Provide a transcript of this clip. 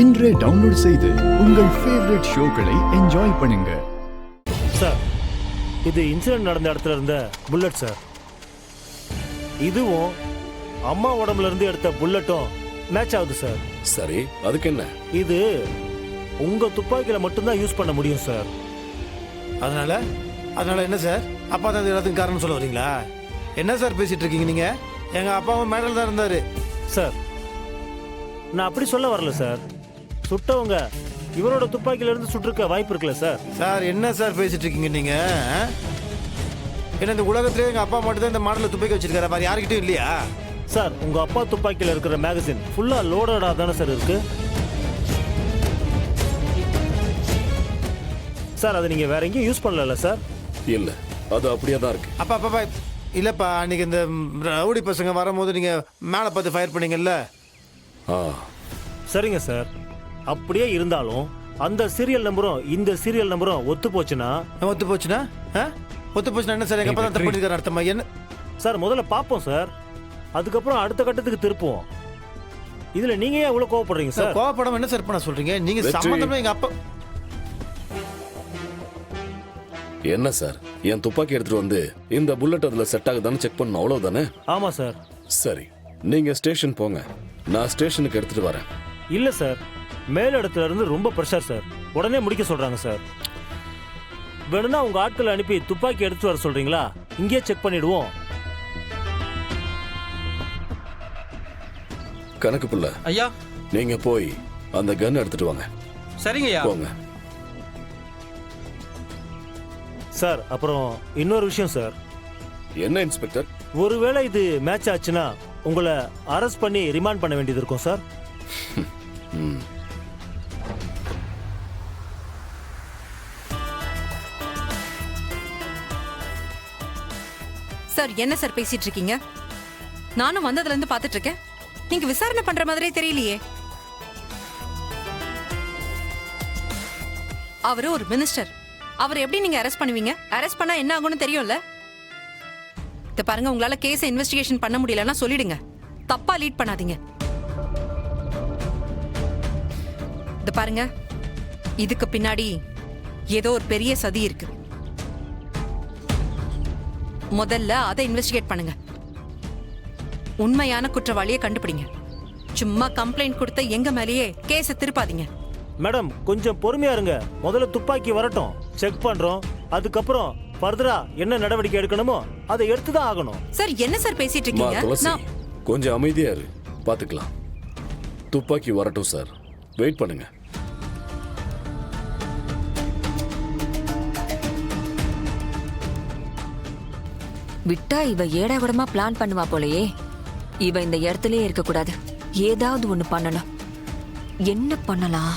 இன்றே டவுன்லோட் செய்து உங்கள் ஃபேவரட் ஷோக்களை என்ஜாய் பண்ணுங்க. சார், இது இன்சிடென்ட் நடந்த இடத்துல இருந்த புல்லட் சார். இதுவும் அம்மா உடம்புல இருந்து எடுத்த புல்லட்டும் மேட்ச் ஆகுது சார். சரி, அதுக்கு என்ன? இது உங்க துப்பாக்கியில மட்டும்தான் யூஸ் பண்ண முடியும் சார். அதனால என்ன சார்? அப்பா தான் எல்லாத்துக்கும் காரணம் சொல்ல வரீங்களா? என்ன சார் பேசிட்டு இருக்கீங்க நீங்க? எங்க அப்பாவும் மேடல் தான் இருந்தாரு சார். நான் அப்படி சொல்ல வரல சார். சுட்டவங்க இவரோட துப்பாக்கியில இருந்து சுட்டிருக்க வாய்ப்பு இருக்குல்ல சார். சார் என்ன சார் பேசிட்டு இருக்கீங்க நீங்க? ஏன்னா இந்த உலகத்திலே எங்க அப்பா மட்டும் தான் இந்த மாடல துப்பாக்கி வச்சிருக்காரு, வேற யாருக்கிட்டும் இல்லையா? சார், உங்க அப்பா துப்பாக்கியில இருக்கிற மேகசின் ஃபுல்லா லோடடா தானே சார் இருக்கு. சார், அதை நீங்க வேற எங்கேயும் யூஸ் பண்ணல சார்? இல்ல, அது அப்படியே தான் இருக்கு. அப்பா இல்லப்பா, அன்னைக்கு இந்த ரவுடி பசங்க வரும்போது நீங்க மேலே பார்த்து ஃபயர் பண்ணீங்கல்ல? சரிங்க சார். அப்படியே இருந்தாலும் அந்த சீரியல் நம்பரும் இந்த சீரியல் நம்பரும் ஒத்து போச்சுன்னா என்ன சார்? எங்க அப்பா தான் தப்பு பண்ணிருக்காரு அர்த்தமா? என்ன சார், முதல்ல பார்ப்போம் சார், அதுக்கப்புறம் அடுத்த கட்டத்துக்கு திருப்புவோம். இதுல நீங்க ஏன் இவ்வளவு கோவப்படுறீங்க சார்? கோவப்படாம என்ன சார் பண்ண சொல்றீங்க நீங்க? சம்பந்தமே எங்க அப்பா. என்ன சார், என் துப்பாக்கி எடுத்துட்டு வந்து இந்த புல்லட் அதுல செட் ஆகுதான்னு செக் பண்ணணும், அவ்வளவுதானே? ஆமா சார். சரி, நீங்க ஸ்டேஷன் போங்க, நான் ஸ்டேஷனுக்கு எடுத்துட்டு வரேன். இல்ல சார், மேல் இடத்துல இருந்து ரொம்ப பிரஷர் சார். உடனே முடிக்க சொல்றாங்க சார். வேணும்னா உங்க ஆட்களை அனுப்பி துப்பாக்கி எடுத்து வர சொல்றீங்களா? இங்கே செக் பண்ணிடுவோம். கணக்கு புள்ள ஐயா, நீங்க போய் அந்த கன் எடுத்துட்டு வாங்க. சரிங்க ஐயா. போங்க சார். அப்புறம் இன்னொரு விஷயம் சார். என்ன இன்ஸ்பெக்டர்? ஒருவேளை இது மேட்ச் ஆச்சுன்னா உங்களை அரெஸ்ட் பண்ணி ரிமாண்ட் பண்ண வேண்டியது இருக்கும் சார். சார், என்ன சார் பேசிட்டு இருக்கீங்க? நானும் வந்ததுல இருந்து பாத்துட்டு இருக்கேன். நீங்க விசாரணை பண்ற மாதிரியே தெரியலையே. அவரு ஒரு மினிஸ்டர். அவர் எப்படி நீங்க அரெஸ்ட் பண்ணுவீங்க? அரெஸ்ட் பண்ணா என்ன ஆகும்னு தெரியும்ல. இத பாருங்க, உங்களால கேஸை இன்வெஸ்டிகேஷன் பண்ண முடியலன்னா சொல்லிடுங்க. தப்பா லீட் பண்ணாதீங்க. இத பாருங்க, இதுக்கு பின்னாடி ஏதோ ஒரு பெரிய சதி இருக்கு. முதல்ல அதை இன்வெஸ்டிகேட் பண்ணுங்க. உண்மையான குற்றவாளியை கண்டுபிடிங்க. சும்மா கம்ப்ளைண்ட் கொடுத்த எங்க மேலேயே கேஸை திருப்பாதீங்க. மேடம், கொஞ்சம் பொறுமையா இருங்க. முதல்ல துப்பாக்கி வரட்டும், செக் பண்றோம். அதுக்கப்புறம் ஃபர்தரா என்ன நடவடிக்கை எடுக்கணுமோ அதை எடுத்துதான் ஆகணும். சார், என்ன சார் பேசிட்டு இருக்கீங்க? கொஞ்சம் அமைதியா இரு, பாத்துக்கலாம். துப்பாக்கி வரட்டும் சார், வெயிட் பண்ணுங்க. விட்டா இவ ஏடா கூடமா பிளான் பண்ணுவா போலயே. இவ இந்த இடத்துலயே இருக்க கூடாது. ஏதாவது ஒண்ணு பண்ணணும். என்ன பண்ணலாம்?